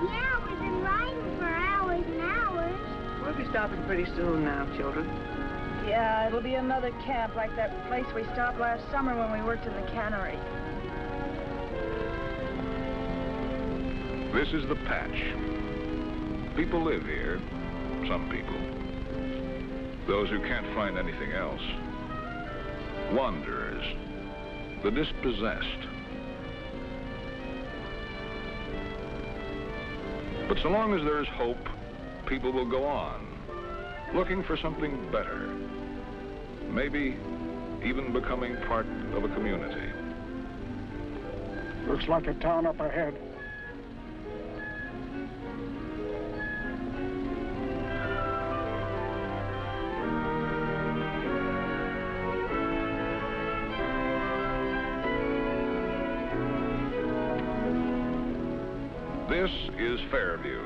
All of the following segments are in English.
Yeah, we've been riding for hours and hours. We'll be stopping pretty soon now, children. Yeah, it'll be another camp like that place we stopped last summer when we worked in the cannery. This is the Patch. People live here, some people. Those who can't find anything else. Wanderers, the dispossessed. But so long as there is hope, people will go on, looking for something better. Maybe even becoming part of a community. Looks like a town up ahead. This is Fairview,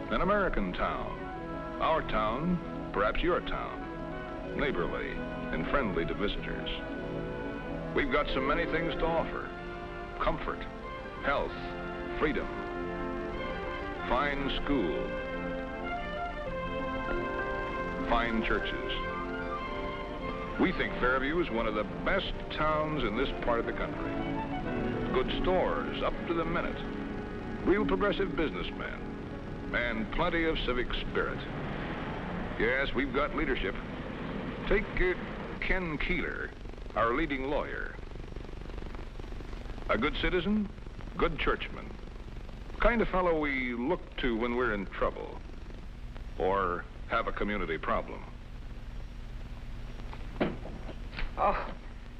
an American town. Our town, perhaps your town, neighborly and friendly to visitors. We've got so many things to offer. Comfort, health, freedom, fine school, fine churches. We think Fairview is one of the best towns in this part of the country. Good stores, up to the minute. Real progressive businessmen, and plenty of civic spirit. Yes, we've got leadership. Take Ken Keeler, our leading lawyer. A good citizen, good churchman. Kind of fellow we look to when we're in trouble or have a community problem. Oh,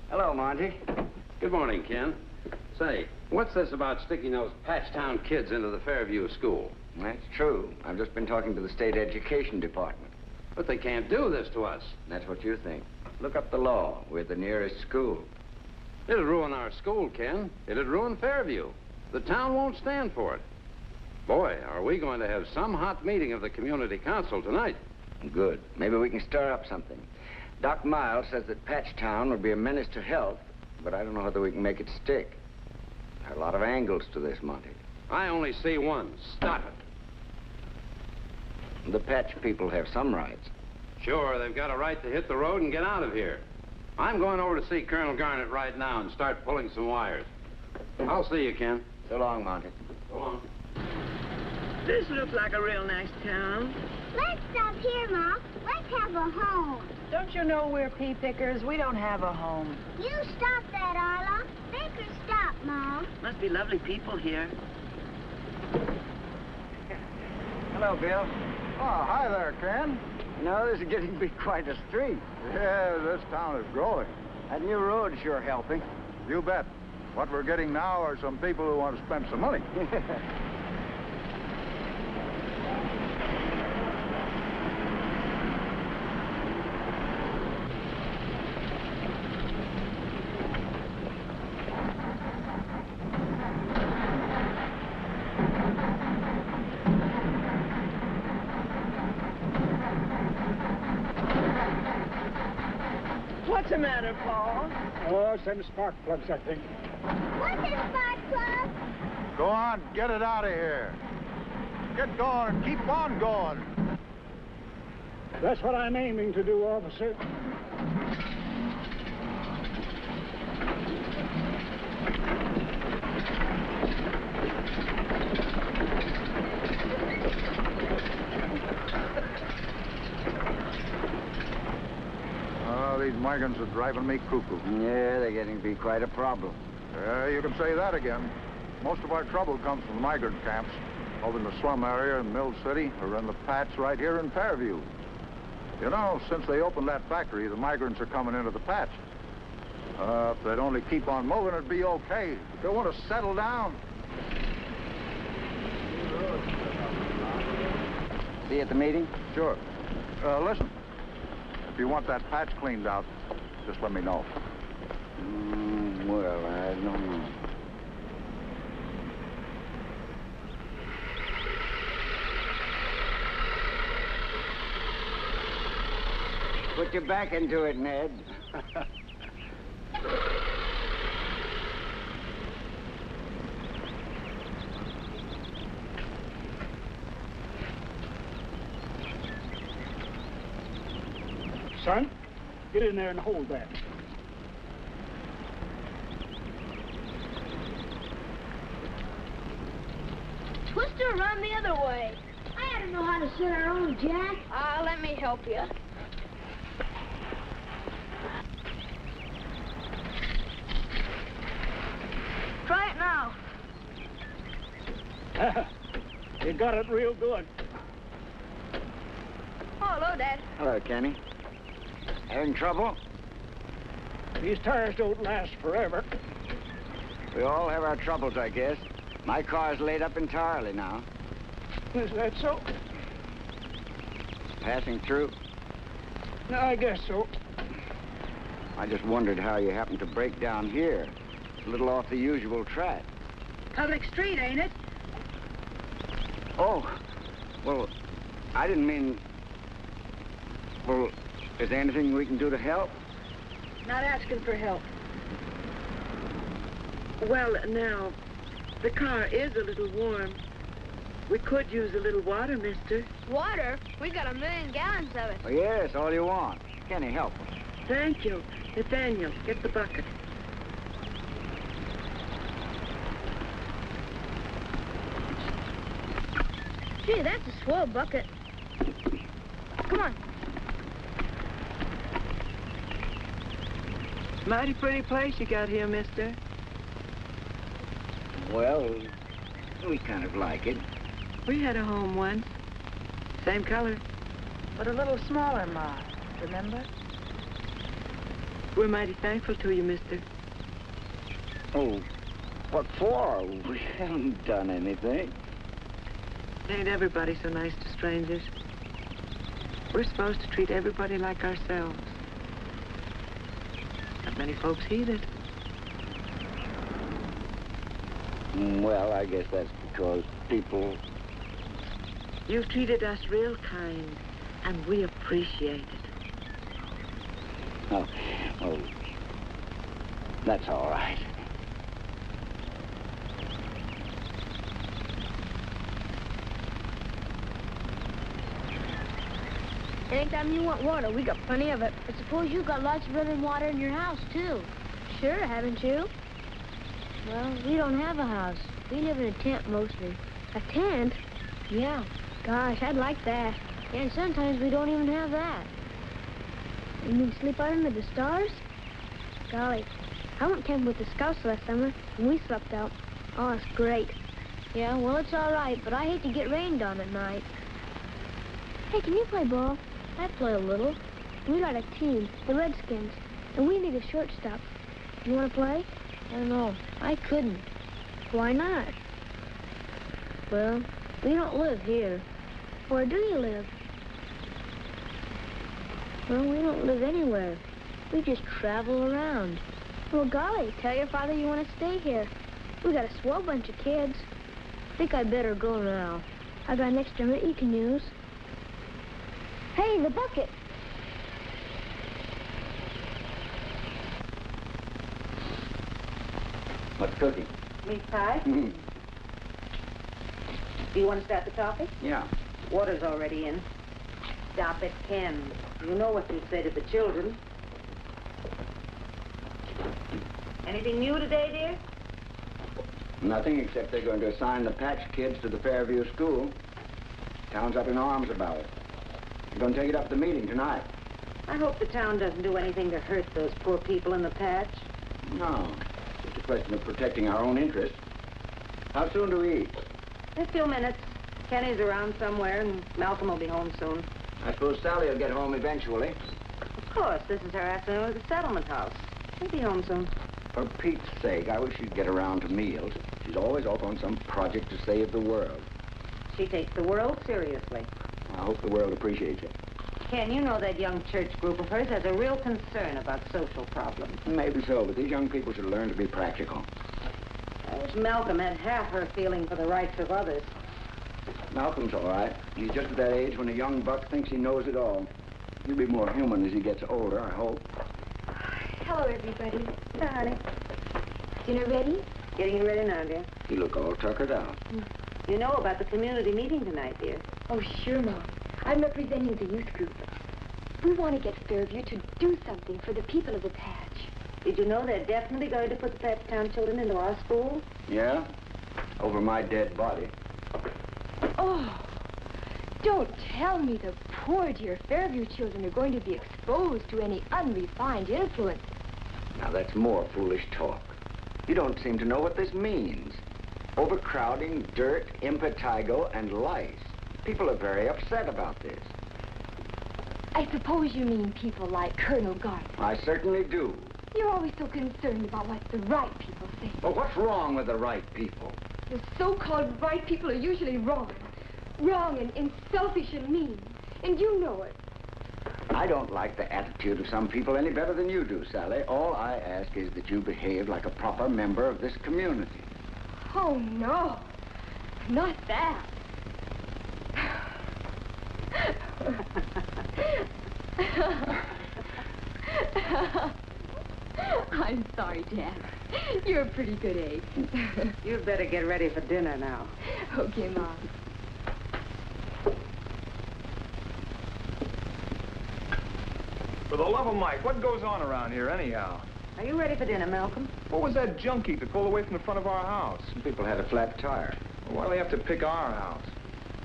hello, Monty. Good morning, Ken. Say, what's this about sticking those Patchtown kids into the Fairview school? That's true. I've just been talking to the state education department. But they can't do this to us. That's what you think. Look up the law. We're the nearest school. It'll ruin our school, Ken. It'd ruin Fairview. The town won't stand for it. Boy, are we going to have some hot meeting of the community council tonight. Good. Maybe we can stir up something. Doc Miles says that Patchtown would be a menace to health, but I don't know whether we can make it stick. There are a lot of angles to this, Monty. I only see one. Stop it. The Patch people have some rights. Sure, they've got a right to hit the road and get out of here. I'm going over to see Colonel Garnett right now and start pulling some wires. I'll see you, Ken. So long, Monty. So long. This looks like a real nice town. Let's stop here, Ma. Let's have a home. Don't you know we're pea pickers? We don't have a home. You stop that, Arla. Baker, stop, Ma. Must be lovely people here. Hello, Bill. Oh, hi there, Ken. You know, this is getting to be quite a street. Yeah, this town is growing. That new road's sure helping. You bet. What we're getting now are some people who want to spend some money. What's the matter, Paul? Oh, some spark plugs, I think. What's a spark plug? Go on, get it out of here. Get going and keep on going. That's what I'm aiming to do, officer. These migrants are driving me cuckoo. Yeah, they're getting to be quite a problem. You can say that again. Most of our trouble comes from the migrant camps, over in the slum area in Mill City, or in the Patch right here in Fairview. You know, since they opened that factory, the migrants are coming into the Patch. If they'd only keep on moving, it'd be okay. But they want to settle down. See you at the meeting? Sure. Listen. If you want that patch cleaned out, just let me know. Well, I don't know. Put your back into it, Ned. Son, get in there and hold that. Twister, run the other way. I ought to know how to set our own, Jack. Let me help you. Try it now. You got it real good. Oh, hello, Dad. Hello, Kenny. Having trouble? These tires don't last forever. We all have our troubles, I guess. My car's laid up entirely now. Is that so? Passing through. No, I guess so. I just wondered how you happened to break down here. It's a little off the usual track. Public street, ain't it? Oh, well, I didn't mean... Well, is there anything we can do to help? Not asking for help. Well, now, the car is a little warm. We could use a little water, mister. Water? We got 1,000,000 gallons of it. Oh, yes, all you want. Kenny, help us. Thank you. Nathaniel, get the bucket. Gee, that's a swell bucket. Come on. Mighty pretty place you got here, mister. Well, we kind of like it. We had a home once. Same color. But a little smaller, Ma. Remember? We're mighty thankful to you, mister. Oh, what for? We haven't done anything. Ain't everybody so nice to strangers? We're supposed to treat everybody like ourselves. Not many folks heed it. Well, I guess that's because people... You've treated us real kind, and we appreciate it. Oh, that's all right. Anytime you want water, we got plenty of it. I suppose you got lots of running water in your house, too. Sure, haven't you? Well, we don't have a house. We live in a tent mostly. A tent? Yeah. Gosh, I'd like that. And sometimes we don't even have that. You mean sleep out under the stars? Golly, I went camping with the Scouts last summer, and we slept out. Oh, it's great. Yeah, well, it's all right, but I hate to get rained on at night. Hey, can you play ball? I play a little. We got a team, the Redskins, and we need a shortstop. You want to play? I don't know. I couldn't. Why not? Well, we don't live here. Where do you live? Well, we don't live anywhere. We just travel around. Well, golly, tell your father you want to stay here. We got a swell bunch of kids. Think I'd better go now. I got an extra minute you can use. Hey, the bucket. What's cooking? Meat pie? Mm. Do you want to start the coffee? Yeah. Water's already in. Stop it, Ken. You know what you'd say to the children. Anything new today, dear? Nothing except they're going to assign the Patch kids to the Fairview school. Town's up in arms about it. We're going to take it up at the meeting tonight. I hope the town doesn't do anything to hurt those poor people in the patch. No. It's a question of protecting our own interests. How soon do we eat? In a few minutes. Kenny's around somewhere, and Malcolm will be home soon. I suppose Sally will get home eventually. Of course, this is her afternoon at the settlement house. She'll be home soon. For Pete's sake, I wish she'd get around to meals. She's always off on some project to save the world. She takes the world seriously. I hope the world appreciates it. Ken, you know that young church group of hers has a real concern about social problems. Maybe so, but these young people should learn to be practical. I wish Malcolm had half her feeling for the rights of others. Malcolm's all right. He's just at that age when a young buck thinks he knows it all. He'll be more human as he gets older, I hope. Hello, everybody. Hi, honey. Dinner ready? Getting it ready now, dear. You look all tuckered out. You know about the community meeting tonight, dear. Oh, sure, Mom. I'm representing the youth group. We want to get Fairview to do something for the people of the patch. Did you know they're definitely going to put the Patchtown children into our school? Yeah? Over my dead body. Oh, don't tell me the poor dear Fairview children are going to be exposed to any unrefined influence. Now, that's more foolish talk. You don't seem to know what this means. Overcrowding, dirt, impetigo, and lice. People are very upset about this. I suppose you mean people like Colonel Gardner. I certainly do. You're always so concerned about what the right people say. But what's wrong with the right people? The so-called right people are usually wrong. Wrong and selfish and mean. And you know it. I don't like the attitude of some people any better than you do, Sally. All I ask is that you behave like a proper member of this community. Oh, no. Not that. I'm sorry, Dad. You're a pretty good egg. You'd better get ready for dinner now. Okay, Mom. For the love of Mike, what goes on around here anyhow? Are you ready for dinner, Malcolm? What was that junkie that pulled away from the front of our house? Some people had a flat tire. Well, why do they have to pick our house?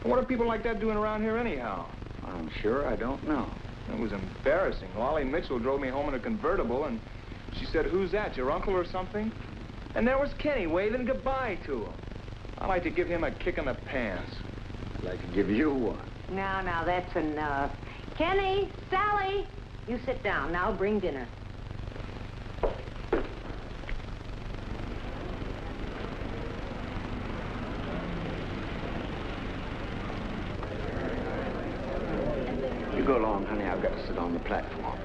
And what are people like that doing around here anyhow? I'm sure I don't know. It was embarrassing. Lolly Mitchell drove me home in a convertible, and she said, "Who's that, your uncle or something?" And there was Kenny waving goodbye to him. I'd like to give him a kick in the pants. I'd like to give you one. Now, that's enough. Kenny, Sally, you sit down. Now bring dinner. You go along, honey. I've got to sit on the platform.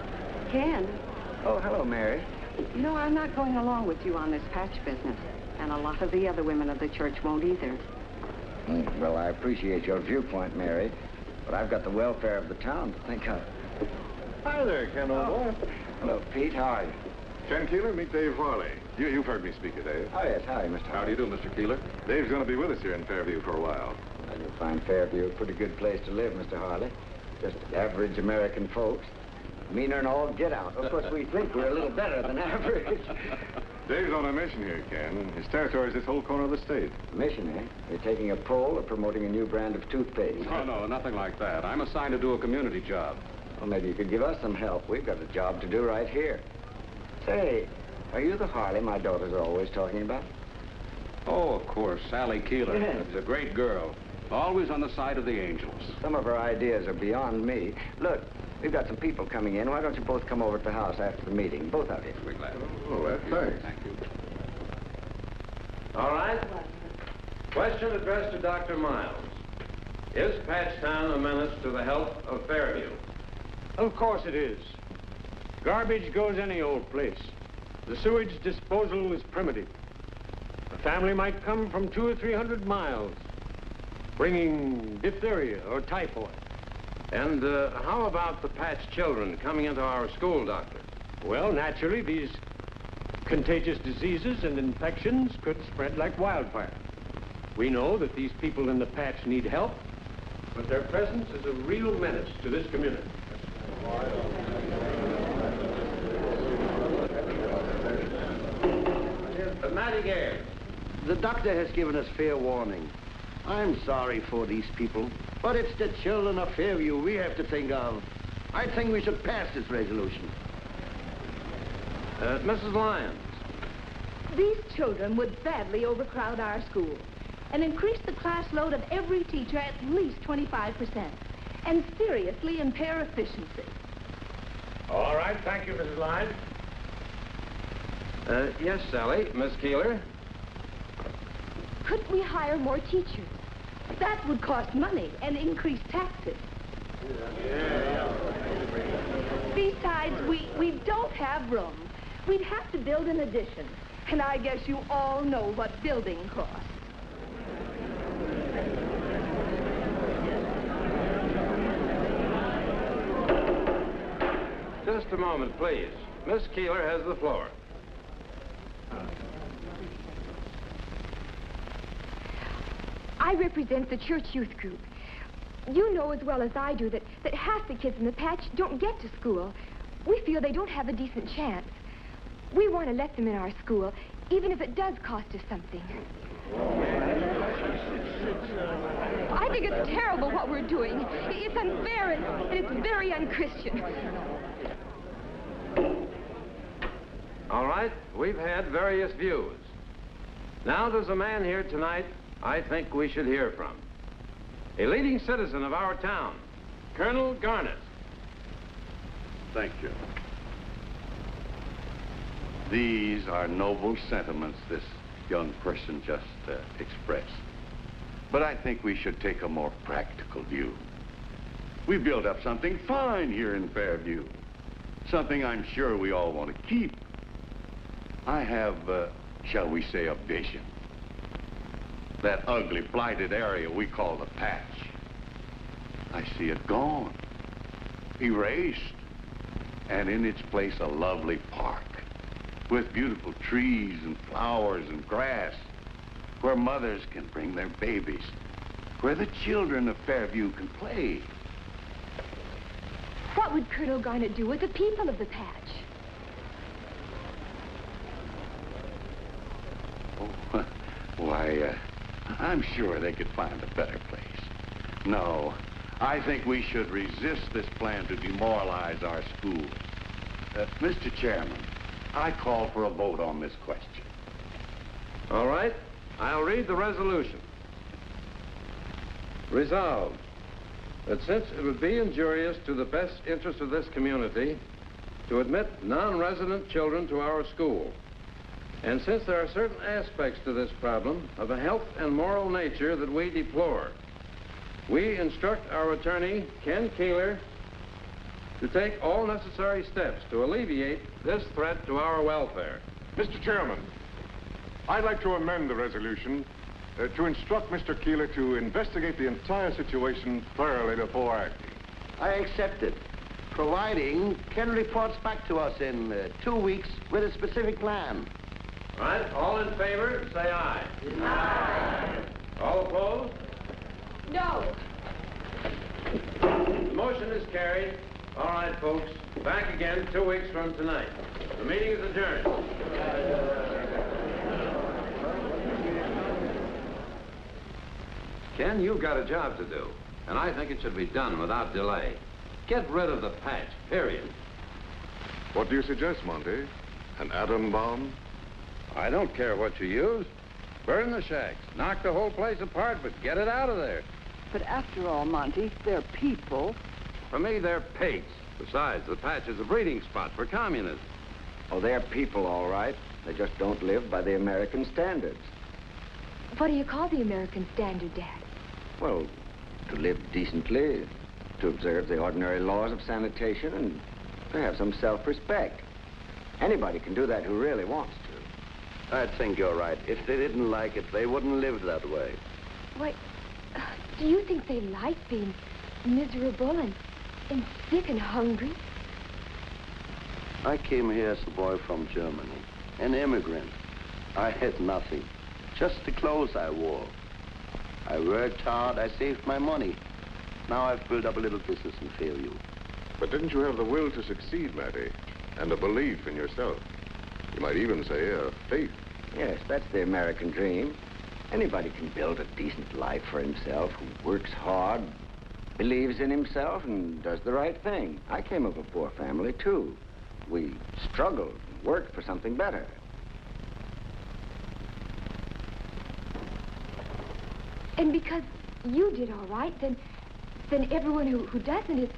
Ken, Oh, hello, Mary. you know, I'm not going along with you on this patch business. And a lot of the other women of the church won't either. Well, I appreciate your viewpoint, Mary, but I've got the welfare of the town to think of. Hi there, Ken, old boy. Hello, Pete. How are you? Ken Keeler, meet Dave Farley. You've heard me speak of Dave. Oh, yes. Howdy, Mr. How do you do, Mr. Keeler? Dave's going to be with us here in Fairview for a while. Well, you'll find Fairview a pretty good place to live, Mr. Harley. Just average American folks. Meaner than all get out. Of course, we think we're a little better than average. Dave's on a mission here, Ken. His territory is this whole corner of the state. Mission, eh? You're taking a poll or promoting a new brand of toothpaste? Oh, no, nothing like that. I'm assigned to do a community job. Well, maybe you could give us some help. We've got a job to do right here. Say, are you the Harley my daughters are always talking about? Oh, of course, Sally Keeler. Yes. She's a great girl. Always on the side of the angels. Some of her ideas are beyond me. Look, we've got some people coming in. Why don't you both come over to the house after the meeting? Both of you. We're glad. Oh, thanks. Thank you. All right. Question addressed to Dr. Miles. Is Patchtown a menace to the health of Fairview? Of course it is. Garbage goes any old place. The sewage disposal is primitive. A family might come from 200 or 300 miles, bringing diphtheria or typhoid. And how about the Patch children coming into our school, Doctor? Well, naturally, these contagious diseases and infections could spread like wildfire. We know that these people in the patch need help, but their presence is a real menace to this community. Matty Gare. The doctor has given us fair warning. I'm sorry for these people, but it's the children of Fairview we have to think of. I think we should pass this resolution. Mrs. Lyons. These children would badly overcrowd our school and increase the class load of every teacher at least 25%, and seriously impair efficiency. All right, thank you, Mrs. Lyons. Yes, Sally. Miss Keeler? Couldn't we hire more teachers? That would cost money and increase taxes. Besides, we don't have room. We'd have to build an addition. And I guess you all know what building costs. Just a moment, please. Miss Keeler has the floor. I represent the church youth group. You know as well as I do that half the kids in the patch don't get to school. We feel they don't have a decent chance. We want to let them in our school, even if it does cost us something. I think it's terrible what we're doing. It's unfair and it's very unchristian. All right, we've had various views. Now there's a man here tonight I think we should hear from. A leading citizen of our town, Colonel Garnett. Thank you. These are noble sentiments this young person just expressed. But I think we should take a more practical view. We built up something fine here in Fairview. Something I'm sure we all want to keep. I have, shall we say, a vision. That ugly, blighted area we call the patch. I see it gone, erased, and in its place a lovely park with beautiful trees and flowers and grass, where mothers can bring their babies, where the children of Fairview can play. What would Colonel Garnett do with the people of the patch? Oh, why, I'm sure they could find a better place. No, I think we should resist this plan to demoralize our schools. Mr. Chairman, I call for a vote on this question. All right, I'll read the resolution. Resolved, that since it would be injurious to the best interest of this community to admit non-resident children to our school, and since there are certain aspects to this problem of a health and moral nature that we deplore, we instruct our attorney, Ken Keeler, to take all necessary steps to alleviate this threat to our welfare. Mr. Chairman, I'd like to amend the resolution to instruct Mr. Keeler to investigate the entire situation thoroughly before acting. I accept it, providing Ken reports back to us in 2 weeks with a specific plan. All right, all in favor, say aye. Aye. All opposed? No. The motion is carried. All right, folks, back again 2 weeks from tonight. The meeting is adjourned. Ken, you've got a job to do, and I think it should be done without delay. Get rid of the patch, period. What do you suggest, Monty? An atom bomb? I don't care what you use. Burn the shacks, knock the whole place apart, but get it out of there. But after all, Monty, they're people. For me, they're pigs. Besides, the patch is a breeding spot for communists. Oh, they're people, all right. They just don't live by the American standards. What do you call the American standard, Dad? Well, to live decently, to observe the ordinary laws of sanitation, and to have some self-respect. Anybody can do that who really wants to. I think you're right. If they didn't like it, they wouldn't live that way. Why, do you think they like being miserable and sick and hungry? I came here as a boy from Germany, an immigrant. I had nothing, just the clothes I wore. I worked hard, I saved my money. Now I've built up a little business in Fairview. But didn't you have the will to succeed, Matty? And a belief in yourself? You might even say a faith. Yes, that's the American dream. Anybody can build a decent life for himself who works hard, believes in himself, and does the right thing. I came of a poor family, too. We struggled and worked for something better. And because you did all right, then everyone who doesn't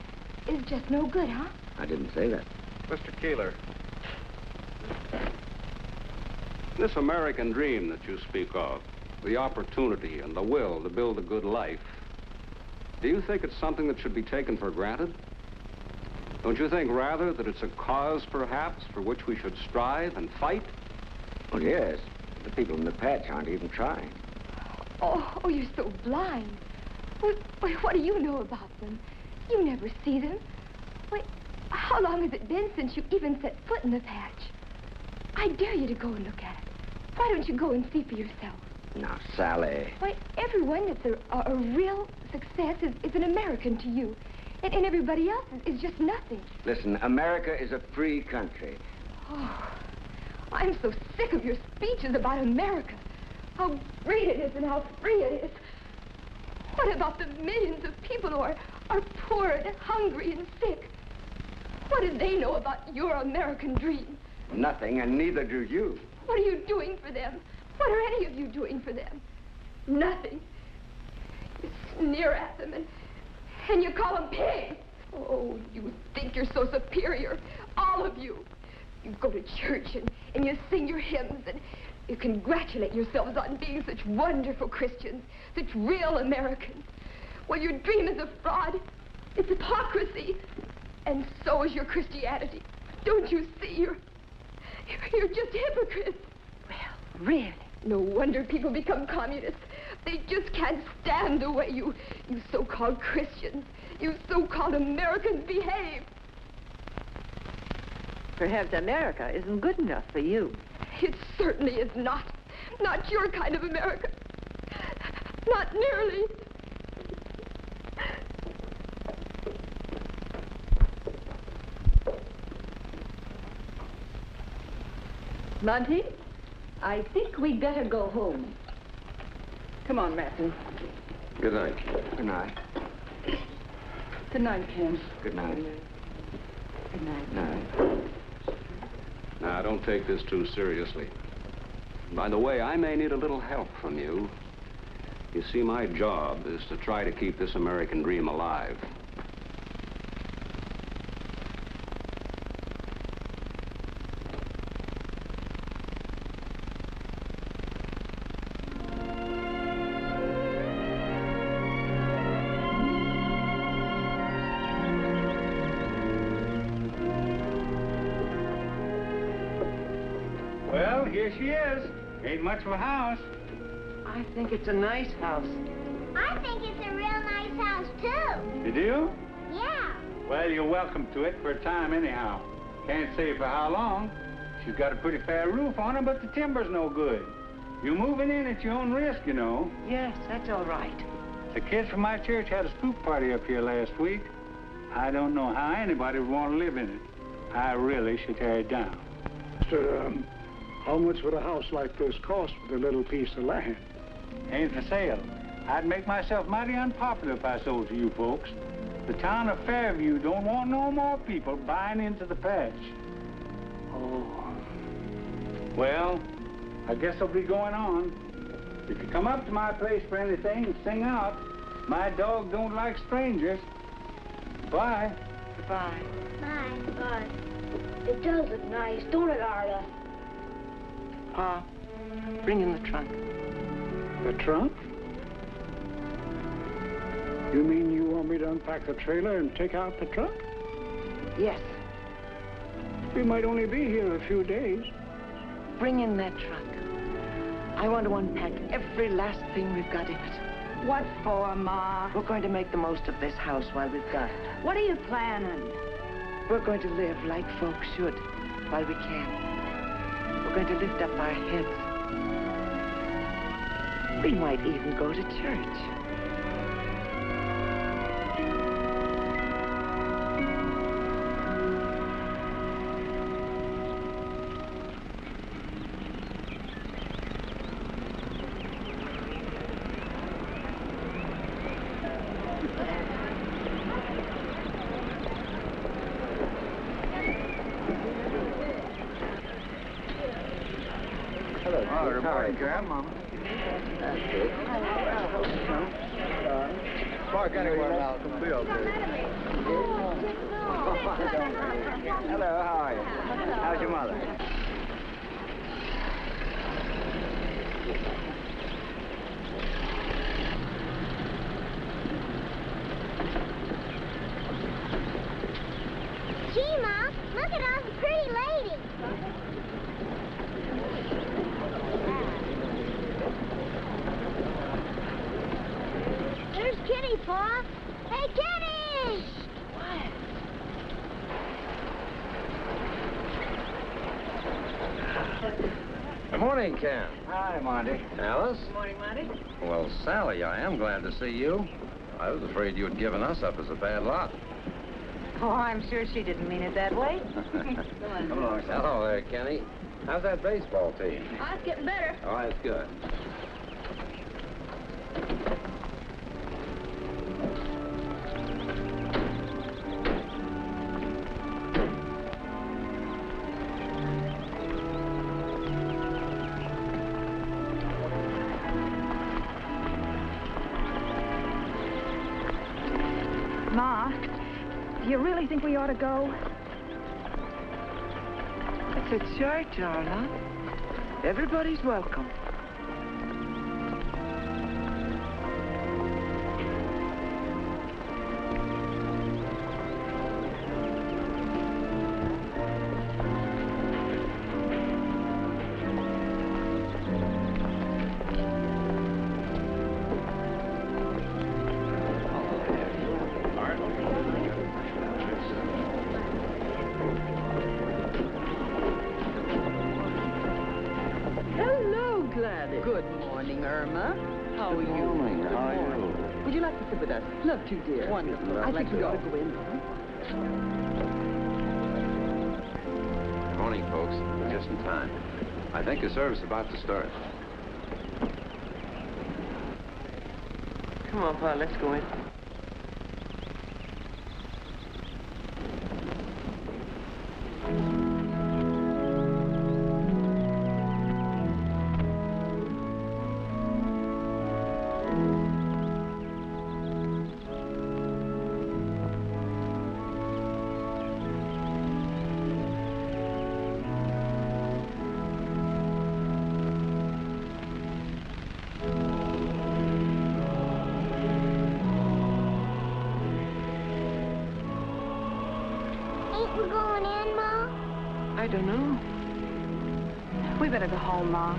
is just no good, huh? I didn't say that. Mr. Keeler, this American dream that you speak of, the opportunity and the will to build a good life, do you think it's something that should be taken for granted? Don't you think, rather, that it's a cause, perhaps, for which we should strive and fight? Well, yes. The people in the patch aren't even trying. Oh, you're so blind. What do you know about them? You never see them. Wait, how long has it been since you even set foot in the patch? I dare you to go and look at it. Why don't you go and see for yourself? Now, Sally. Why, everyone that's a real success is an American to you. And everybody else is just nothing. Listen, America is a free country. Oh, I'm so sick of your speeches about America. How great it is and how free it is. What about the millions of people who are poor and hungry and sick? What do they know about your American dream? Nothing, and neither do you. What are you doing for them? What are any of you doing for them? Nothing. You sneer at them and you call them pigs. Oh, you think you're so superior, all of you. You go to church and you sing your hymns and you congratulate yourselves on being such wonderful Christians, such real Americans. Well, your dream is a fraud. It's hypocrisy. And so is your Christianity. Don't you see? You're just hypocrites. Well, really? No wonder people become communists. They just can't stand the way you so-called Christians, you so-called Americans behave. Perhaps America isn't good enough for you. It certainly is not. Not your kind of America. Not nearly. Monty, I think we'd better go home. Come on, Matthew. Good night. Good night. Good night, Ken. Good night. Good night. Night. Now, don't take this too seriously. By the way, I may need a little help from you. You see, my job is to try to keep this American dream alive. Well, here she is. Ain't much of a house. I think it's a nice house. I think it's a real nice house, too. You do? Yeah. Well, you're welcome to it for a time anyhow. Can't say for how long. She's got a pretty fair roof on her, but the timber's no good. You're moving in at your own risk, you know. Yes, that's all right. The kids from my church had a spook party up here last week. I don't know how anybody would want to live in it. I really should tear it down. Sir, how much would a house like this cost with a little piece of land? Ain't for sale. I'd make myself mighty unpopular if I sold to you folks. The town of Fairview don't want no more people buying into the patch. Oh. Well, I guess I'll be going on. If you come up to my place for anything, sing out. My dog don't like strangers. Bye. Goodbye. Bye. Bye. It does look nice, don't it, Arla? Pa, bring in the trunk. The trunk? You mean you want me to unpack the trailer and take out the truck? Yes. We might only be here a few days. Bring in that trunk. I want to unpack every last thing we've got in it. What for, Ma? We're going to make the most of this house while we've got it. What are you planning? We're going to live like folks should while we can. We're going to lift up our heads. We might even go to church. Good morning, Ken. Park anywhere now. It'll be okay. Hello, how are you? How's your mother? Gee, Mom, look at all the pretty ladies. There's Kitty, Pa. Hey, Kitty! What? morning, Ken. Hi, Monty. Alice? Good morning, Monty. Well, Sally, I am glad to see you. I was afraid you had given us up as a bad lot. Oh, I'm sure she didn't mean it that way. Come along, Sally. Hello there, Kenny. How's that baseball team? Oh, it's getting better. Oh, that's good. Ma, do you really think we ought to go? It's a church, Darla. Everybody's welcome. Hello, Gladys. Good morning, Irma. How are you? Good morning. How are you? Would you like to sit with us? Love to, dear. Wonderful. I think we ought to go in. Good morning, folks. Just in time. I think the service is about to start. Come on, Pa, let's go in. Ain't we going in, Ma? I don't know. We better go home, Ma.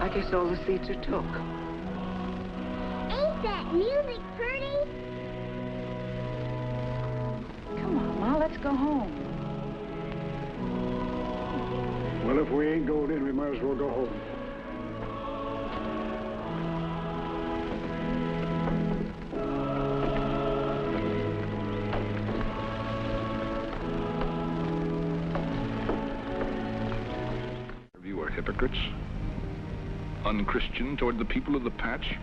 I guess all the seats are took. Ain't that music pretty? Come on, Ma, let's go home. Well, if we ain't going in, we might as well go home. You are hypocrites, unchristian toward the people of the patch.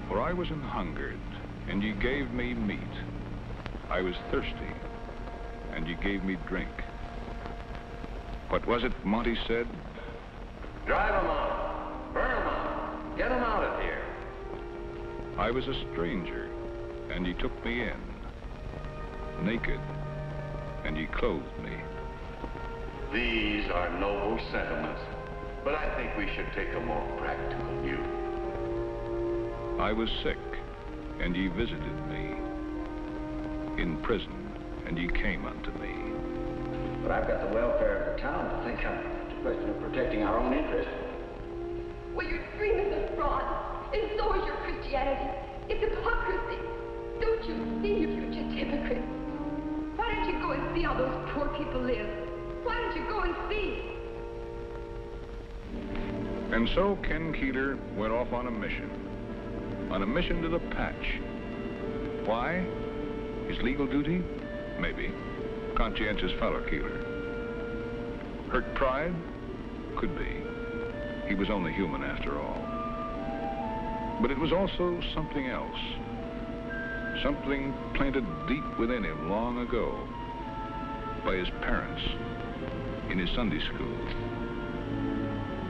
For I was an hungered, and ye gave me meat. I was thirsty, and ye gave me drink. What was it Monty said? Drive them out. Burn them out. Get them out of here. I was a stranger, and ye took me in. Naked, and ye clothed me. These are noble sentiments, but I think we should take a more practical view. I was sick, and ye visited me. In prison, and ye came unto me. But I've got the welfare of the town to think of. It's a question of protecting our own interests. Well, your dream is a fraud, and so is your Christianity. It's hypocrisy. Don't you see you're just hypocrites? Why don't you go and see how those poor people live? Why don't you go and see? And so Ken Keeler went off on a mission to the patch. Why? His legal duty? Maybe. Conscientious fellow Keeler. Hurt pride? Could be. He was only human after all. But it was also something else. Something planted deep within him long ago by his parents, in his Sunday school,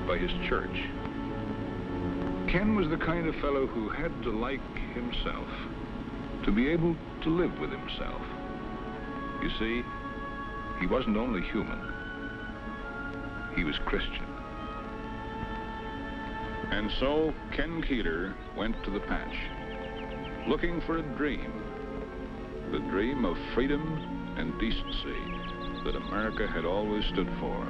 by his church. Ken was the kind of fellow who had to like himself, to be able to live with himself. You see, he wasn't only human, he was Christian. And so Ken Keeler went to the patch, looking for a dream, the dream of freedom and decency that America had always stood for.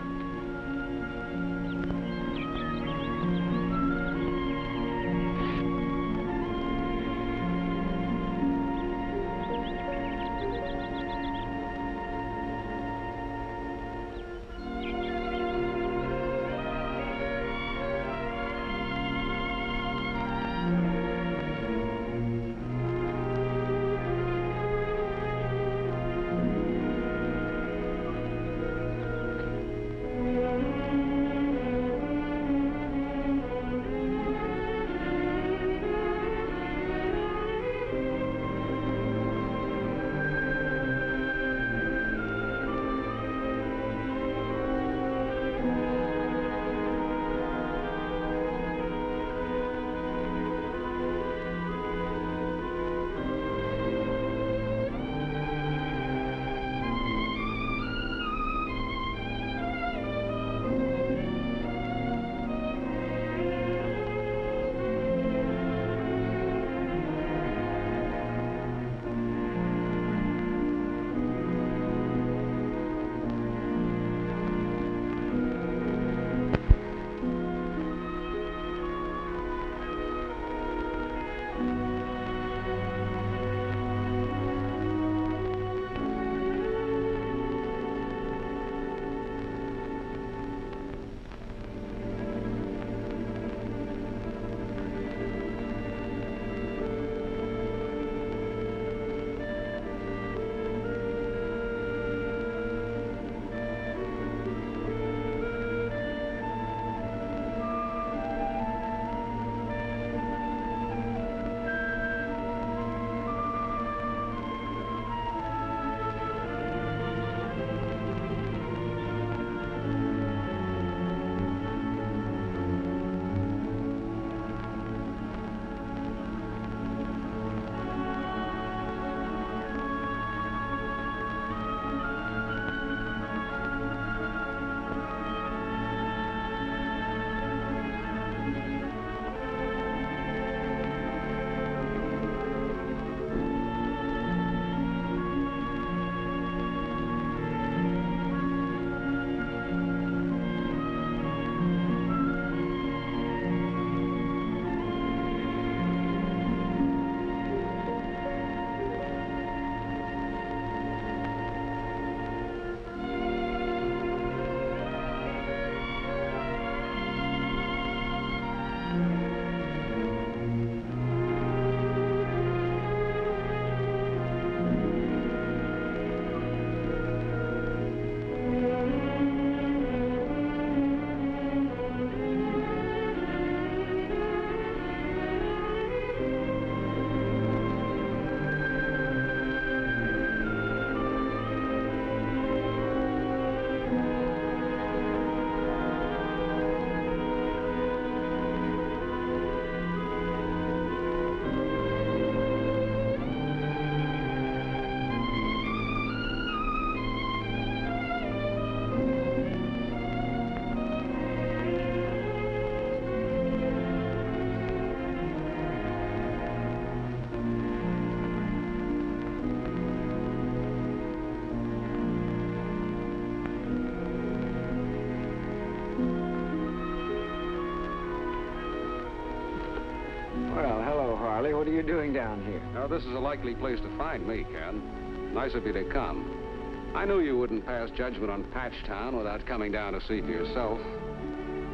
Well, hello, Harley. What are you doing down here? Now, this is a likely place to find me, Ken. Nice of you to come. I knew you wouldn't pass judgment on Patchtown without coming down to see for yourself.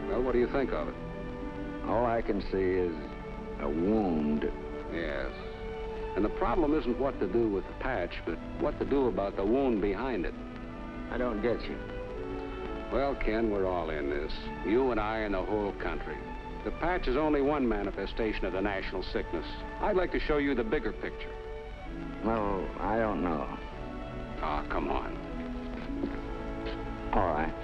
Well, what do you think of it? All I can see is a wound. Yes. And the problem isn't what to do with the patch, but what to do about the wound behind it. I don't get you. Well, Ken, we're all in this. You and I and the whole country. The patch is only one manifestation of the national sickness. I'd like to show you the bigger picture. Well, I don't know. Ah, come on. All right.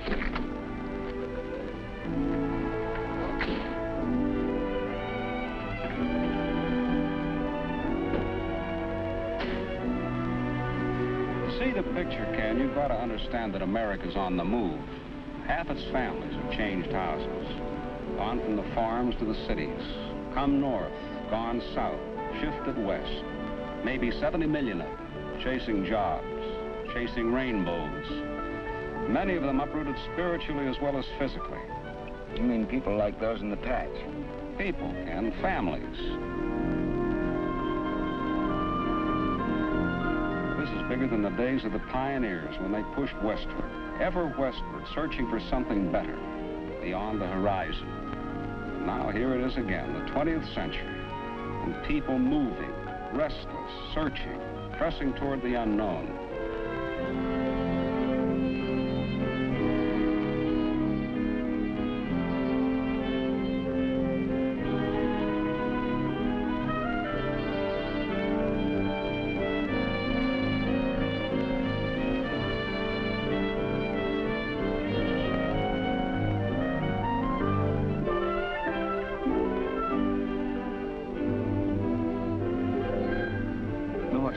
To see the picture, Ken, you've got to understand that America's on the move. Half its families have changed houses. Gone from the farms to the cities. Come north, gone south, shifted west. Maybe 70 million of them, chasing jobs, chasing rainbows. Many of them uprooted spiritually as well as physically. You mean people like those in the patch? People and families. This is bigger than the days of the pioneers when they pushed westward, ever westward, searching for something better, beyond the horizon. And now here it is again, the 20th century, and people moving, restless, searching, pressing toward the unknown.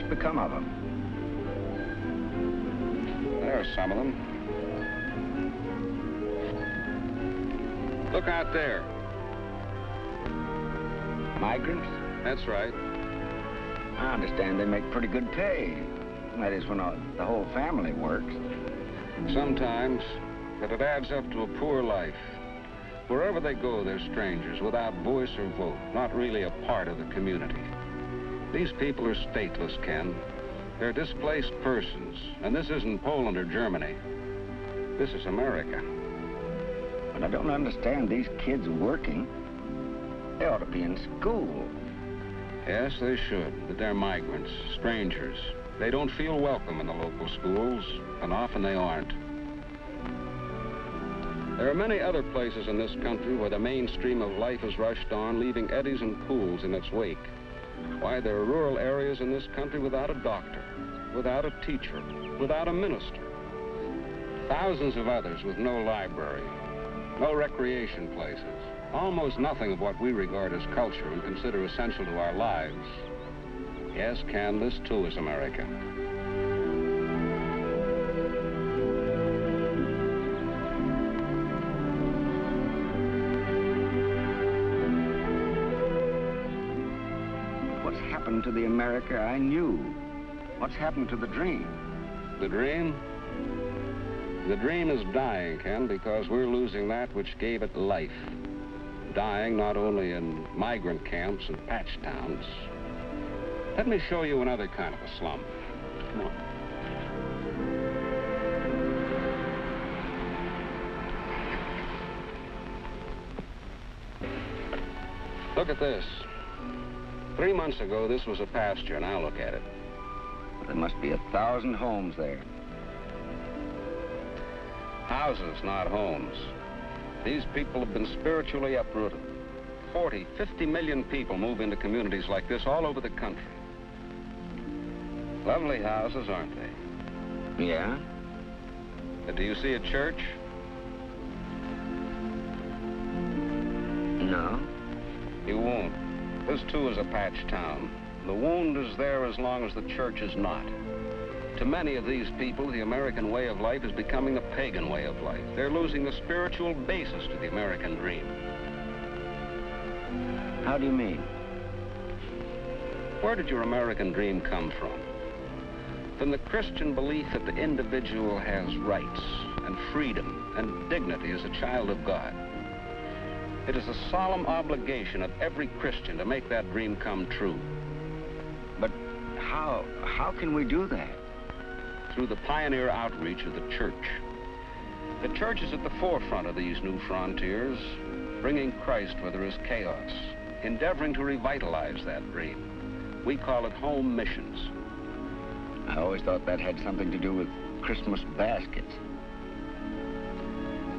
Become of them? There's some of them. Look out there. Migrants? That's right. I understand they make pretty good pay. That is, when the whole family works. Sometimes, but it adds up to a poor life. Wherever they go, they're strangers, without voice or vote, not really a part of the community. These people are stateless, Ken. They're displaced persons, and this isn't Poland or Germany. This is America. But I don't understand these kids working. They ought to be in school. Yes, they should, but they're migrants, strangers. They don't feel welcome in the local schools, and often they aren't. There are many other places in this country where the mainstream of life has rushed on, leaving eddies and pools in its wake. Why, there are rural areas in this country without a doctor, without a teacher, without a minister. Thousands of others with no library, no recreation places, almost nothing of what we regard as culture and consider essential to our lives. Yes, Ken, this too is America. To the America I knew. What's happened to the dream? The dream? The dream is dying, Ken, because we're losing that which gave it life. Dying not only in migrant camps and patch towns. Let me show you another kind of a slum. Come on. Look at this. 3 months ago, this was a pasture. Now look at it. There must be 1,000 homes there. Houses, not homes. These people have been spiritually uprooted. 40, 50 million people move into communities like this all over the country. Lovely houses, aren't they? Yeah? Do you see a church? No. You won't. This, too, is a patch town. The wound is there as long as the church is not. To many of these people, the American way of life is becoming the pagan way of life. They're losing the spiritual basis to the American dream. How do you mean? Where did your American dream come from? From the Christian belief that the individual has rights and freedom and dignity as a child of God. It is a solemn obligation of every Christian to make that dream come true. But how can we do that? Through the pioneer outreach of the church. The church is at the forefront of these new frontiers, bringing Christ where there is chaos, endeavoring to revitalize that dream. We call it home missions. I always thought that had something to do with Christmas baskets.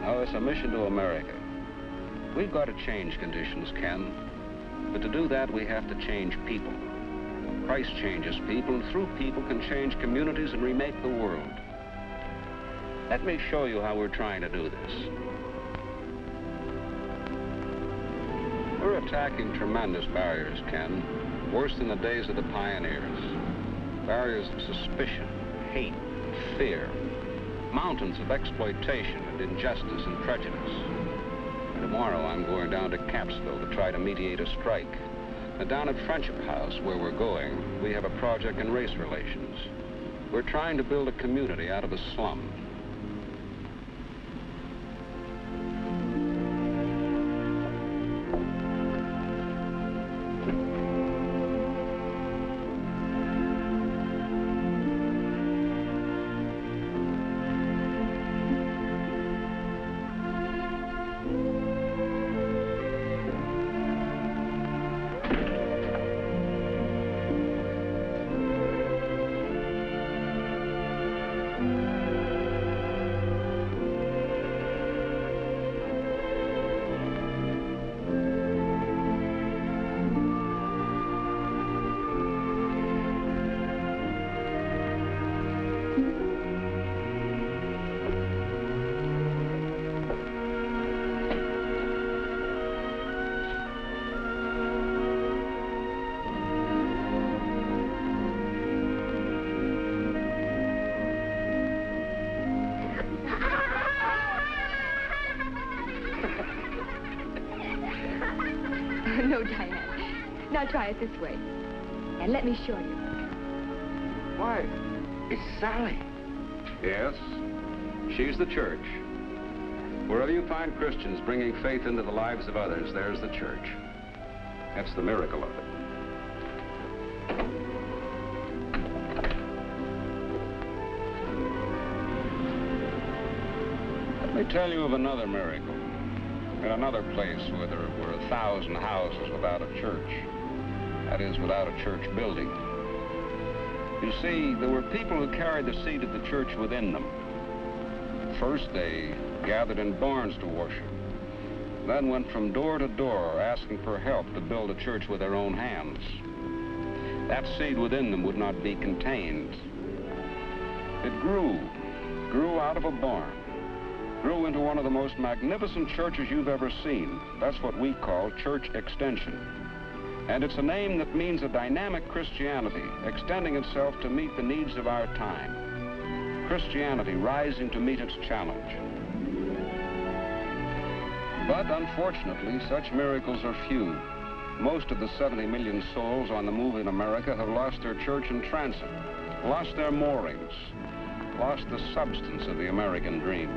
No, it's a mission to America. We've got to change conditions, Ken. But to do that, we have to change people. Christ changes people, and through people can change communities and remake the world. Let me show you how we're trying to do this. We're attacking tremendous barriers, Ken, worse than the days of the pioneers. Barriers of suspicion, hate, fear, mountains of exploitation and injustice and prejudice. And tomorrow I'm going down to Capsville to try to mediate a strike. And down at Friendship House, where we're going, we have a project in race relations. We're trying to build a community out of a slum. No, Diane. Now try it this way. And let me show you. Why, it's Sally. Yes, she's the church. Wherever you find Christians bringing faith into the lives of others, there's the church. That's the miracle of it. Let me tell you of another miracle. In another place where there were 1,000 houses without a church. That is, without a church building. You see, there were people who carried the seed of the church within them. First, they gathered in barns to worship. Then went from door to door asking for help to build a church with their own hands. That seed within them would not be contained. It grew out of a barn. Grew into one of the most magnificent churches you've ever seen. That's what we call church extension. And it's a name that means a dynamic Christianity, extending itself to meet the needs of our time. Christianity rising to meet its challenge. But unfortunately, such miracles are few. Most of the 70 million souls on the move in America have lost their church in transit, lost their moorings, lost the substance of the American dream.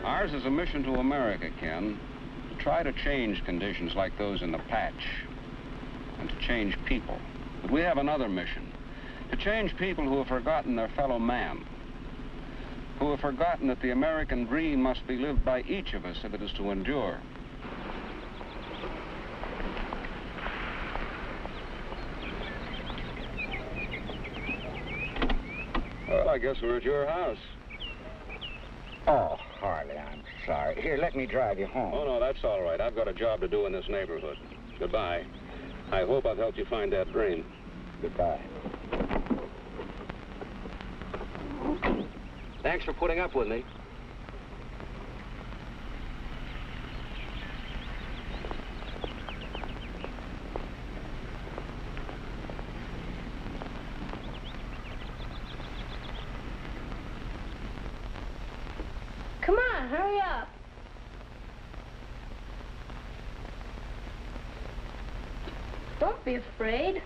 Ours is a mission to America, Ken, to try to change conditions like those in the patch, and to change people. But we have another mission, to change people who have forgotten their fellow man, who have forgotten that the American dream must be lived by each of us if it is to endure. Well, I guess we're at your house. Oh, Harley, I'm sorry. Here, let me drive you home. Oh, no, that's all right. I've got a job to do in this neighborhood. Goodbye. I hope I've helped you find that dream. Goodbye. Thanks for putting up with me. hurry up. Don't be afraid.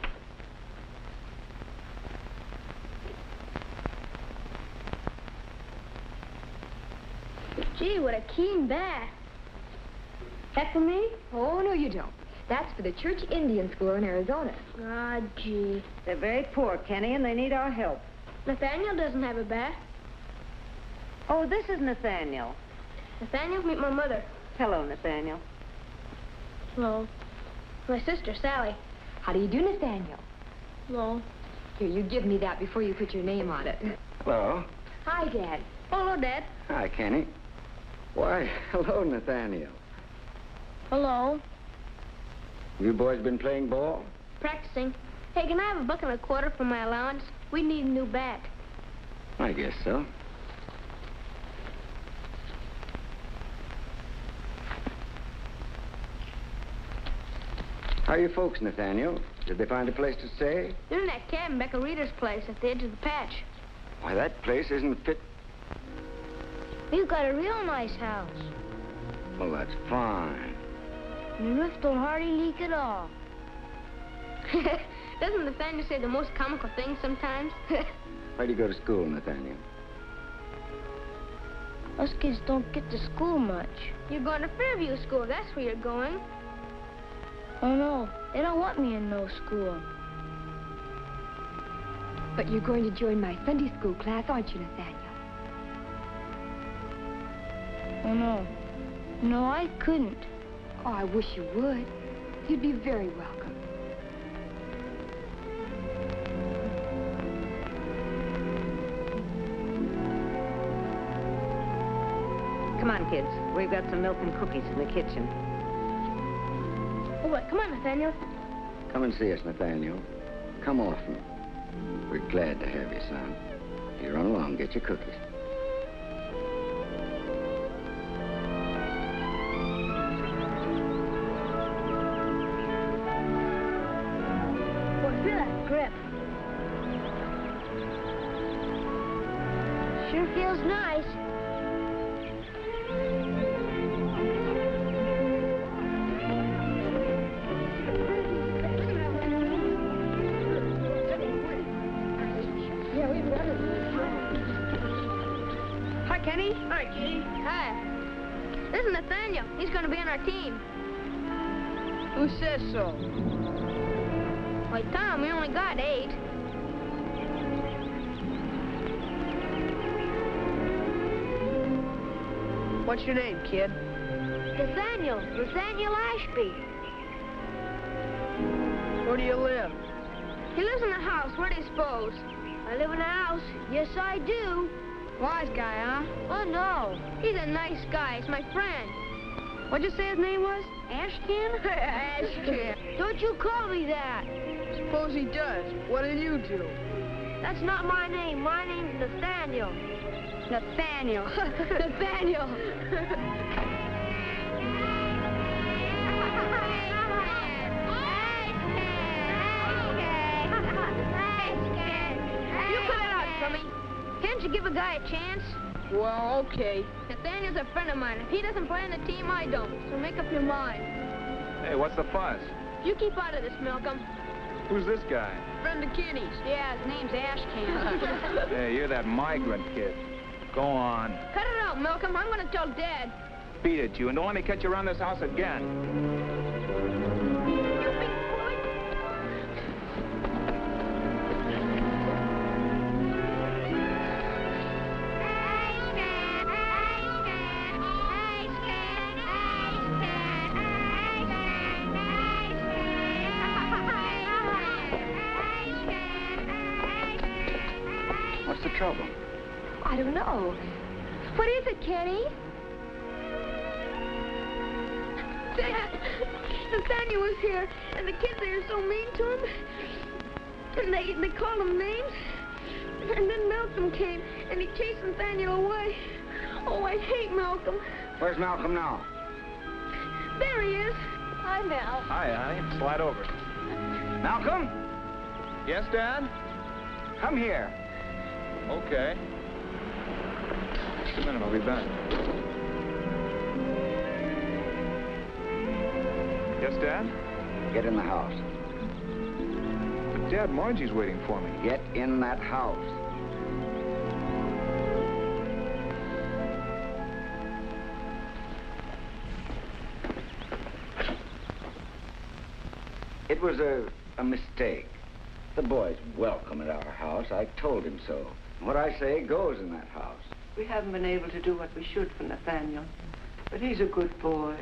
Gee, what a keen bat. That for me? Oh, no, you don't. That's for the Church Indian School in Arizona. Ah, gee. They're very poor, Kenny, and they need our help. Nathaniel doesn't have a bat. Oh, this is Nathaniel. Nathaniel, meet my mother. Hello, Nathaniel. Hello. My sister, Sally. How do you do, Nathaniel? Hello. Here, you give me that before you put your name on it. Hello. Hi, Dad. Hello, Dad. Hi, Kenny. Why, hello, Nathaniel. Hello. You boys been playing ball? Practicing. Hey, can I have $1.25 for my allowance? We need a new bat. I guess so. How are your folks, Nathaniel? Did they find a place to stay? They're in that cabin back of Rita's place at the edge of the patch. Why, that place isn't fit. We've got a real nice house. Well, that's fine. The roof don't hardly leak at all. Doesn't Nathaniel say the most comical things sometimes? Where do you go to school, Nathaniel? Us kids don't get to school much. You're going to Fairview School. That's where you're going. Oh, no. They don't want me in no school. But you're going to join my Sunday school class, aren't you, Nathaniel? Oh, no. No, I couldn't. Oh, I wish you would. You'd be very welcome. Come on, kids. We've got some milk and cookies in the kitchen. Oh, wait, come on, Nathaniel. Come and see us, Nathaniel. Come often. We're glad to have you, son. You run along, get your cookies. Boy, feel that grip. Sure feels nice. Hi, Kenny. Hi, Kitty. Hi. This is Nathaniel. He's going to be on our team. Who says so? Why, Tom, we only got 8. What's your name, kid? Nathaniel. Nathaniel Ashby. Where do you live? He lives in a house. Where do you suppose? I live in a house. Yes, I do. Wise guy, huh? Oh, no. He's a nice guy. He's my friend. What'd you say his name was? Ashkin? Ashkin. Don't you call me that. Suppose he does. What'll you do? That's not my name. My name's Nathaniel. Nathaniel. Nathaniel. You cut it out, Tommy. Can't you give a guy a chance? Well, okay. Nathaniel's a friend of mine. If he doesn't play on the team, I don't. So make up your mind. Hey, what's the fuss? You keep out of this, Malcolm. Who's this guy? Friend of Kenny's. Yeah, his name's Ashcan. Hey, you're that migrant kid. Go on. Cut it out, Malcolm. I'm going to tell Dad. Beat it, you, and don't let me catch you around this house again. What's the trouble? I don't know. What is it, Kenny? Dad, Nathaniel was here, and the kids there are so mean to him. And they called him names. And then Malcolm came, and he chased Nathaniel away. Oh, I hate Malcolm. Where's Malcolm now? There he is. Hi, Mal. Hi, honey. Slide over. Malcolm? Yes, Dad? Come here. Okay. Just a minute, I'll be back. Yes, Dad? Get in the house. But, Dad, Margie's waiting for me. Get in that house. It was a mistake. The boy's welcome at our house. I told him so. What I say goes in that house. We haven't been able to do what we should for Nathaniel, but he's a good boy.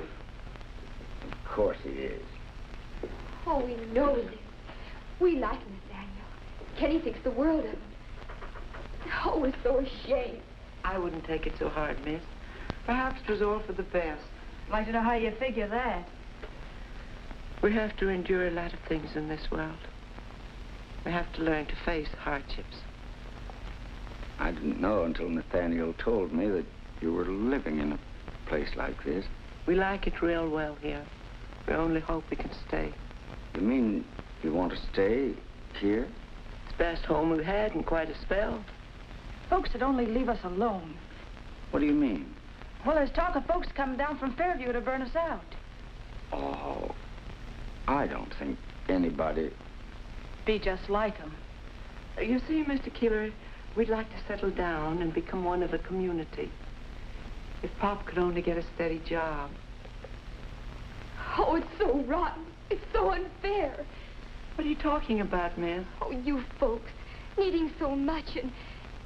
Of course he is. Oh, we know this. We like Nathaniel. Kenny thinks the world of him. Oh, we're so ashamed. I wouldn't take it so hard, miss. Perhaps it was all for the best. I'd like to know how you figure that. We have to endure a lot of things in this world. We have to learn to face hardships. I didn't know until Nathaniel told me that you were living in a place like this. We like it real well here. We only hope we can stay. You mean you want to stay here? It's the best home we've had in quite a spell. Folks would only leave us alone. What do you mean? Well, there's talk of folks coming down from Fairview to burn us out. Oh, I don't think anybody... Be just like them. You see, Mr. Keeler, we'd like to settle down and become one of the community. If Pop could only get a steady job. Oh, it's so rotten. It's so unfair. What are you talking about, miss? Oh, you folks needing so much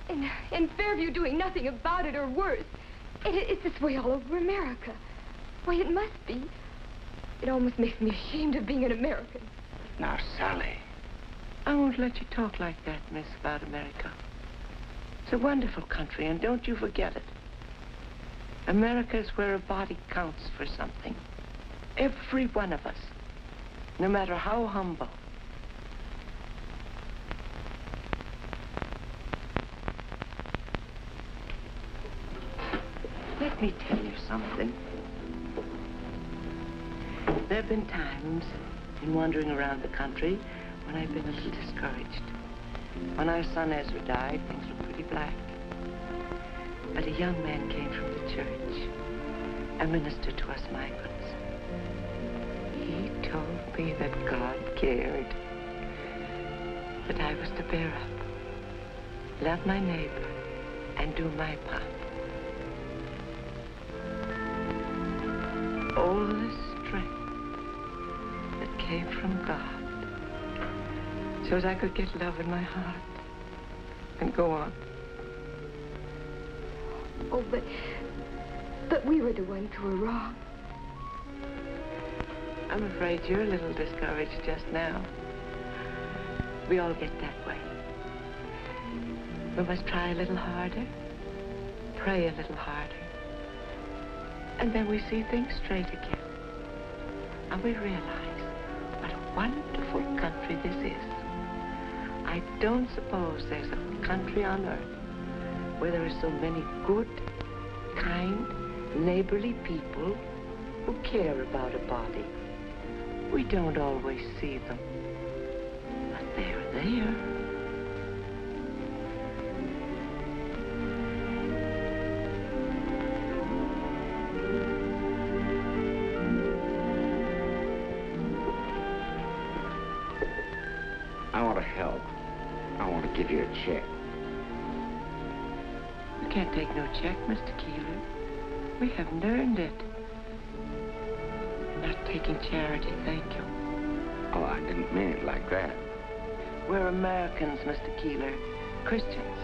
and Fairview doing nothing about it or worse. It's this way all over America. Why, it must be. It almost makes me ashamed of being an American. Now, Sally. I won't let you talk like that, miss, about America. It's a wonderful country, and don't you forget it. America is where a body counts for something. Every one of us, no matter how humble. Let me tell you something. There have been times in wandering around the country when I've been a little discouraged. When our son Ezra died, things looked pretty black. But a young man came from the church, a minister to us migrants. He told me that God cared, that I was to bear up, love my neighbor, and do my part. All the strength that came from God, so as I could get love in my heart and go on. Oh, but we were the ones who were wrong. I'm afraid you're a little discouraged just now. We all get that way. We must try a little harder, pray a little harder, and then we see things straight again. And we realize what a wonderful country this is. I don't suppose there's a country on earth where there are so many good, kind, neighborly people who care about a body. We don't always see them, but they're there. I want to help. I want to give you a check. You can't take no check, Mr. Keeler. We haven't earned it. I'm not taking charity, thank you. Oh, I didn't mean it like that. We're Americans, Mr. Keeler. Christians.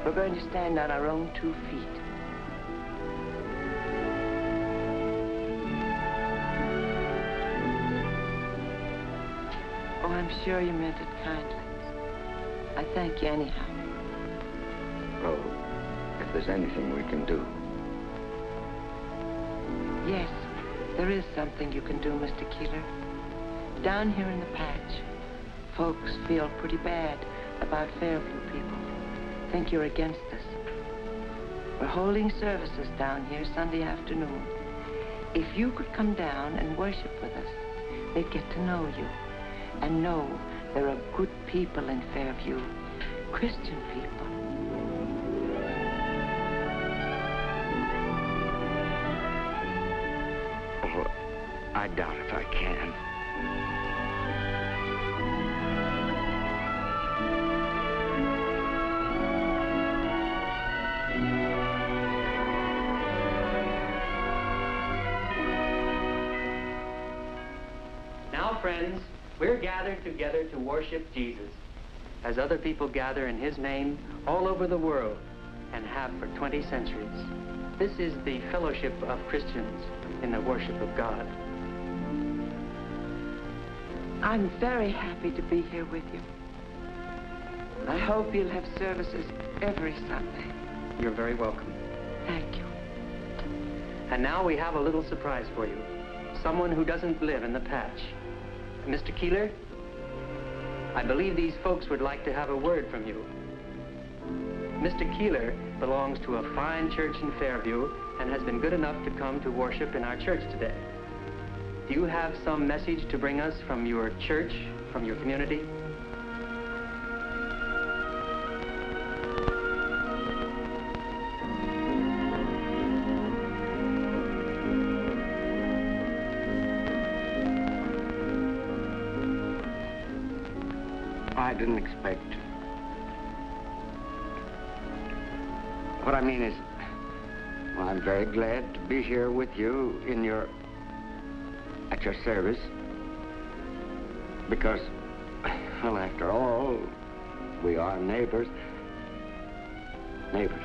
We're going to stand on our own 2 feet. Oh, I'm sure you meant it kindly. I thank you anyhow. Oh, if there's anything we can do. Yes, there is something you can do, Mr. Keeler. Down here in the patch, folks feel pretty bad about Fairview people. Think you're against us. We're holding services down here Sunday afternoon. If you could come down and worship with us, they'd get to know you and know there are good people in Fairview, Christian people. I doubt if I can. Now, friends, we're gathered together to worship Jesus, as other people gather in his name all over the world and have for 20 centuries. This is the fellowship of Christians in the worship of God. I'm very happy to be here with you. I hope you'll have services every Sunday. You're very welcome. Thank you. And now we have a little surprise for you. Someone who doesn't live in the patch. Mr. Keeler, I believe these folks would like to have a word from you. Mr. Keeler belongs to a fine church in Fairview and has been good enough to come to worship in our church today. Do you have some message to bring us from your church, from your community? I didn't expect. What I mean is, well, I'm very glad to be here with you at your service. Because, well, after all, we are neighbors. Neighbors.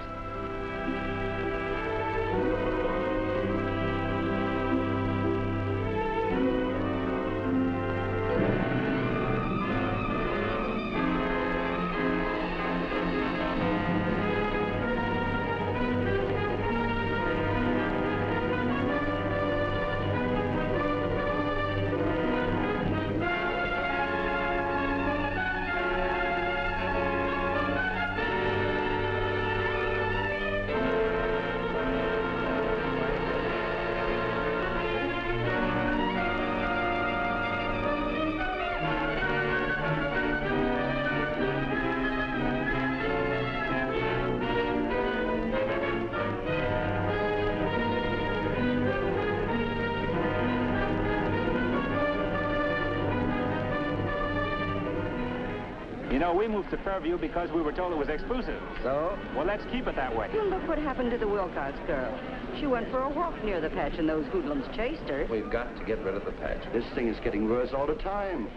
You know, we moved to Fairview because we were told it was exclusive. So? Well, let's keep it that way. Well, look what happened to the Wilcox girl. She went for a walk near the patch and those hoodlums chased her. We've got to get rid of the patch. This thing is getting worse all the time.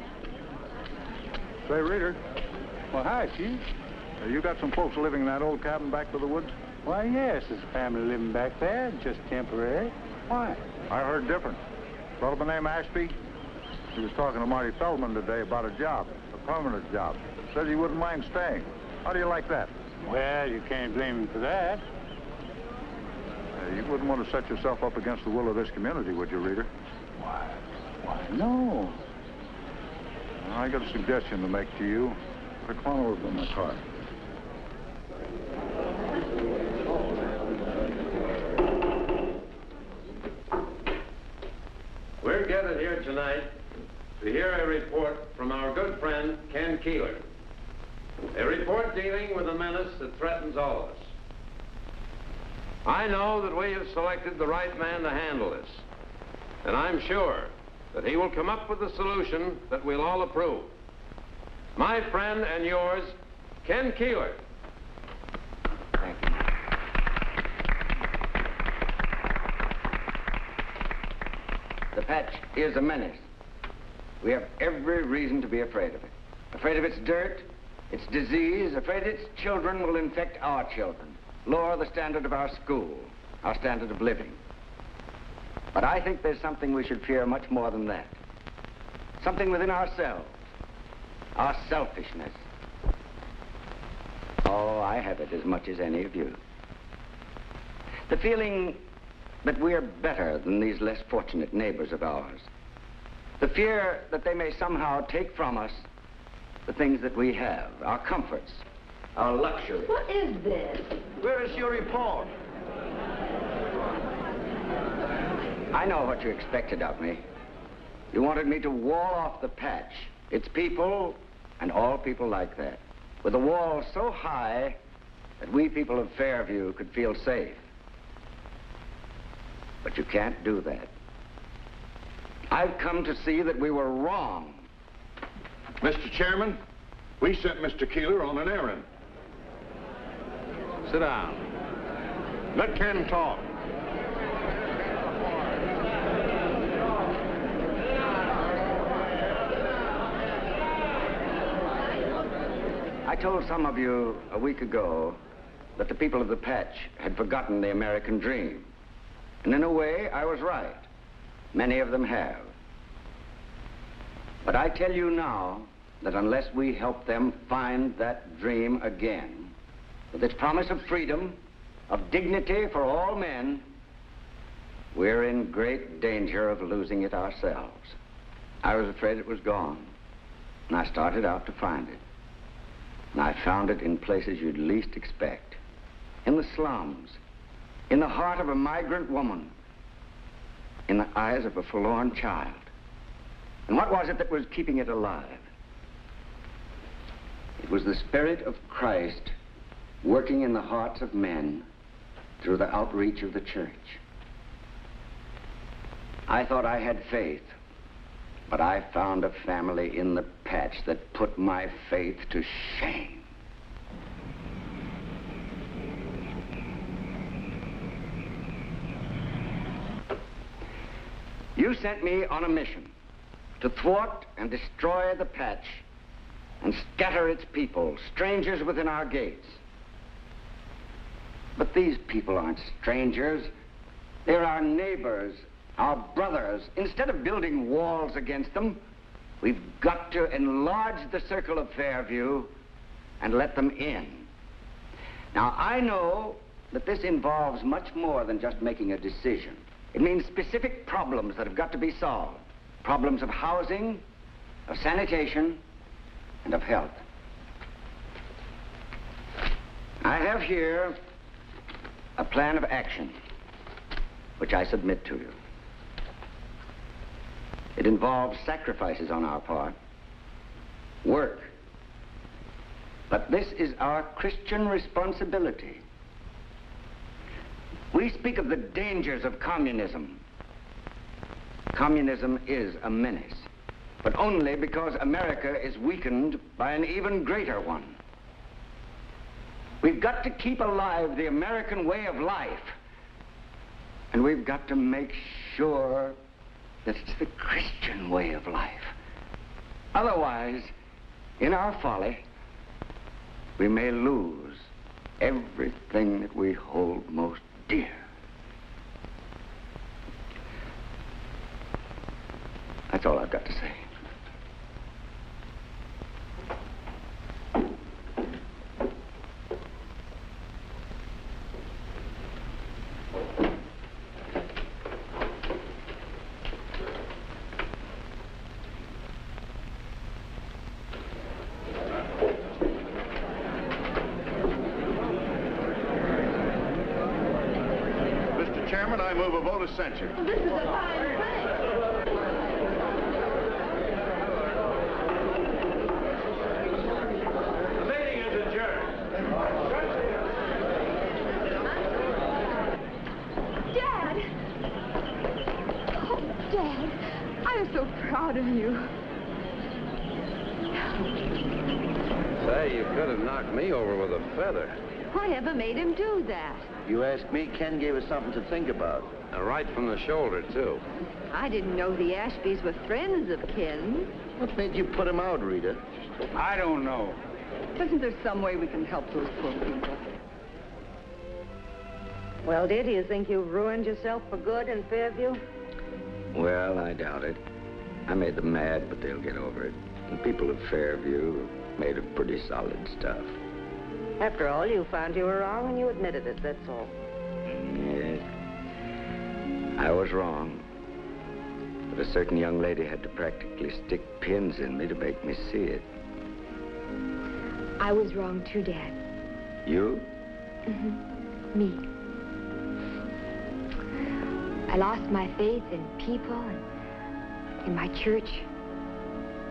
Say, Reader, Well, hi, Chief. you got some folks living in that old cabin back to the woods? Why, yes, there's a family living back there, just temporary. Why? I heard different. Fellow by the name Ashby, he was talking to Marty Feldman today about a job, a permanent job. Says he wouldn't mind staying. How do you like that? Well, you can't blame him for that. You wouldn't want to set yourself up against the will of this community, would you, Reader? Why, no. I got a suggestion to make to you. Put a corner over in my car. We're gathered here tonight to hear a report from our good friend, Ken Keeler. A report dealing with a menace that threatens all of us. I know that we have selected the right man to handle this, and I'm sure that he will come up with a solution that we'll all approve. My friend and yours, Ken Keeler. Thank you. The patch is a menace. We have every reason to be afraid of it. Afraid of its dirt, its disease, afraid its children will infect our children, lower the standard of our school, our standard of living. But I think there's something we should fear much more than that. Something within ourselves, our selfishness. Oh, I have it as much as any of you. The feeling that we're better than these less fortunate neighbors of ours. The fear that they may somehow take from us the things that we have, our comforts, our luxuries. What is this? Where is your report? I know what you expected of me. You wanted me to wall off the patch, its people, and all people like that, with a wall so high that we people of Fairview could feel safe. But you can't do that. I've come to see that we were wrong. Mr. Chairman, we sent Mr. Keeler on an errand. Sit down. Let Ken talk. I told some of you a week ago that the people of the patch had forgotten the American dream. And in a way, I was right. Many of them have. But I tell you now that unless we help them find that dream again, with its promise of freedom, of dignity for all men, we're in great danger of losing it ourselves. I was afraid it was gone, and I started out to find it. And I found it in places you'd least expect. In the slums, in the heart of a migrant woman, in the eyes of a forlorn child. And what was it that was keeping it alive? It was the Spirit of Christ working in the hearts of men through the outreach of the church. I thought I had faith, but I found a family in the patch that put my faith to shame. You sent me on a mission to thwart and destroy the patch and scatter its people, strangers within our gates. But these people aren't strangers. They're our neighbors, our brothers. Instead of building walls against them, we've got to enlarge the circle of Fairview and let them in. Now, I know that this involves much more than just making a decision. It means specific problems that have got to be solved. Problems of housing, of sanitation, and of health. I have here a plan of action, which I submit to you. It involves sacrifices on our part, work. But this is our Christian responsibility. We speak of the dangers of communism. Communism is a menace, but only because America is weakened by an even greater one. We've got to keep alive the American way of life, and we've got to make sure that it's the Christian way of life. Otherwise, in our folly, we may lose everything that we hold most dear. That's all I've got to say. Mr. Chairman, I move a vote of censure. This is a fine thing. The meeting is adjourned. Dad! Oh, Dad, I am so proud of you. Say, you could have knocked me over with a feather. Whatever made him do that? You ask me, Ken gave us something to think about. Right from the shoulder, too. I didn't know the Ashbys were friends of Ken's. What made you put him out, Rita? I don't know. Isn't there some way we can help those poor people? Well, dear, do you think you've ruined yourself for good in Fairview? Well, I doubt it. I made them mad, but they'll get over it. The people of Fairview are made of pretty solid stuff. After all, you found you were wrong and you admitted it, that's all. Yes. I was wrong. But a certain young lady had to practically stick pins in me to make me see it. I was wrong too, Dad. You? Mm-hmm. Me. I lost my faith in people and in my church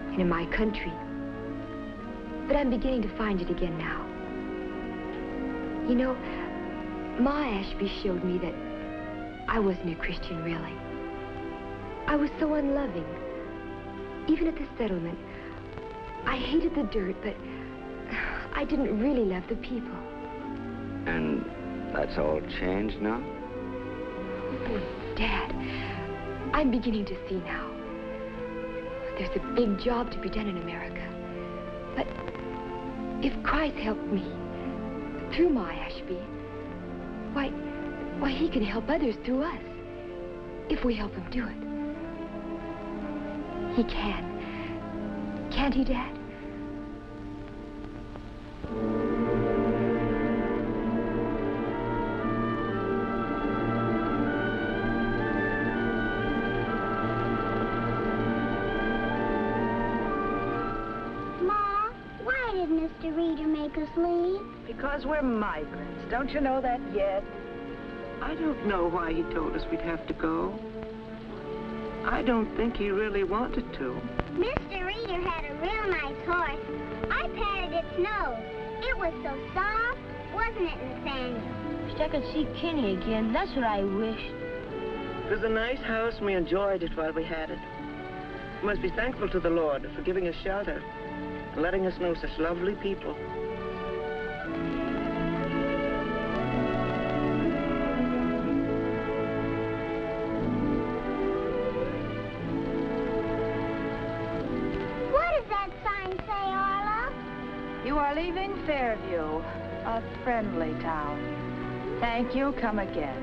and in my country. But I'm beginning to find it again now. You know, Ma Ashby showed me that I wasn't a Christian, really. I was so unloving. Even at the settlement, I hated the dirt, but I didn't really love the people. And that's all changed now? Oh, Dad, I'm beginning to see now. There's a big job to be done in America. But if Christ helped me through Ma Ashby, why, he can help others through us, if we help him do it. He can. Can't he, Dad? Ma, why did Mr. Reader make us leave? Because we're migrants. Don't you know that yet? I don't know why he told us we'd have to go. I don't think he really wanted to. Mr. Reader had a real nice horse. I patted its nose. It was so soft, wasn't it, Nathaniel? Wish I could see Kenny again. That's what I wished. It was a nice house, and we enjoyed it while we had it. We must be thankful to the Lord for giving us shelter and letting us know such lovely people. What does that sign say, Arla? You are leaving Fairview, a friendly town. Thank you, come again.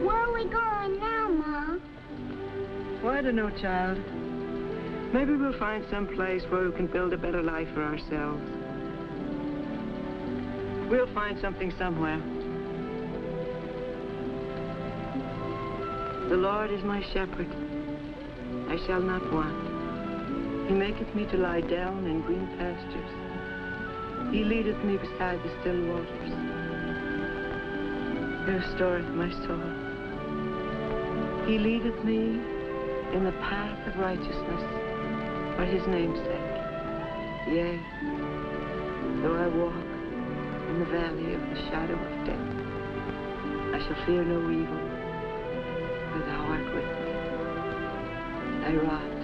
Where are we going now, Ma? Well, I don't know, child. Maybe we'll find some place where we can build a better life for ourselves. We'll find something somewhere. The Lord is my shepherd. I shall not want. He maketh me to lie down in green pastures. He leadeth me beside the still waters. He restoreth my soul. He leadeth me in the path of righteousness for his name's sake. Yea, though I walk in the valley of the shadow of death, I shall fear no evil, for thou art with me. Thy rod